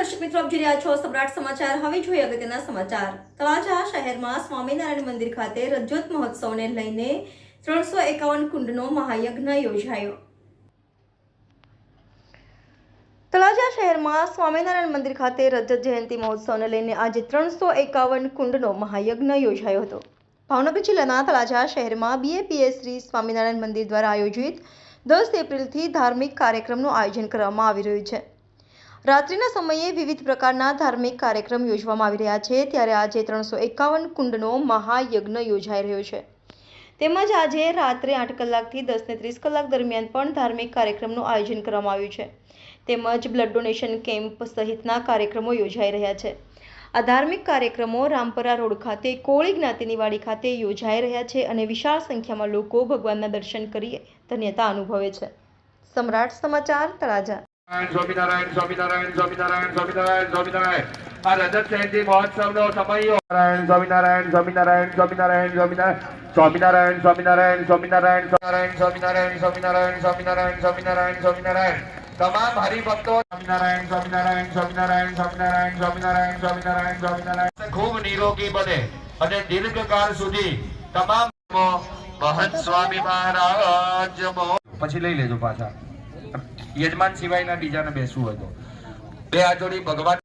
દર્શક મિત્રો, આપ જોઈ રહ્યા છો સમ્રાટ સમાચાર। હવે જોઈએ અગત્યના સમાચાર। તળાજા શહેરમાં સ્વામિનારાયણ મંદિર ખાતે રજત મહોત્સવને લઈને 351 કુંડનો મહાયજ્ઞ યોજાયો। તળાજા શહેરમાં સ્વામિનારાયણ મંદિર ખાતે રજત જયંતિ મહોત્સવને લઈને આજે 351 કુંડનો મહાયજ્ઞ યોજાયો હતો। ભાવનગર જિલ્લાના તળાજા શહેરમાં બીએપીએસ શ્રી સ્વામિનારાયણ મંદિર દ્વારા આયોજિત 10 એપ્રિલથી ધાર્મિક કાર્યક્રમનું આયોજન કરવામાં આવી રહ્યું છે। રાત્રિના સમયે વિવિધ પ્રકારના ધાર્મિક કાર્યક્રમ યોજવામાં આવી રહ્યા છે, ત્યારે આજે 351 કુંડનો મહાયજ્ઞ યોજાઈ રહ્યો છે। તેમજ આજે રાત્રે 8 કલાકથી 10 ને 30 કલાક દરમિયાન પણ ધાર્મિક કાર્યક્રમનું આયોજન કરવામાં આવ્યું છે। તેમજ બ્લડ ડોનેશન કેમ્પ સહિતના કાર્યક્રમો યોજાઈ રહ્યા છે। આ ધાર્મિક કાર્યક્રમો રામપરા રોડ ખાતે કોળી જ્ઞાતિની વાડી ખાતે યોજાઈ રહ્યા છે અને વિશાળ સંખ્યામાં લોકો ભગવાનના દર્શન કરી ધન્યતા અનુભવે છે। સમ્રાટ સમાચાર, તળાજા। સ્વામિનારાયણ સ્વામિનારાયણ સ્વામિનારાયણ સ્વામિનારાયણ સ્વામિનારાયણ આ રજત જયંતિ મહોત્સવનો સમય સ્વામિનારાયણ સ્વામિનારાયણ સ્વામિનારાયણ સ્વામિનારાયણ સ્વામિનારાયણ સ્વામિનારાયણ સ્વામિનારાયણ સ્વામિનારાયણ સ્વામિનારાયણ સ્વામિનારાયણ સ્વામિનારાયણ સ્વામિનારાયણ તમામ હરિભક્તો સ્વામિનારાયણ સ્વામિનારાયણ સ્વામિનારાયણ સ્વામિનારાયણ સ્વામિનારાયણ સ્વામિનારાયણ સ્વામિનારાયણ ખૂબ નિરોગી બને અને દીર્ઘકાળ સુધી તમામ મહંત સ્વામી મહારાજ પછી લઈ લેજો પાછા। યજમાન સિવાયના બીજાને બેસવું હોય તો બે હાથ જોડી ભગવાન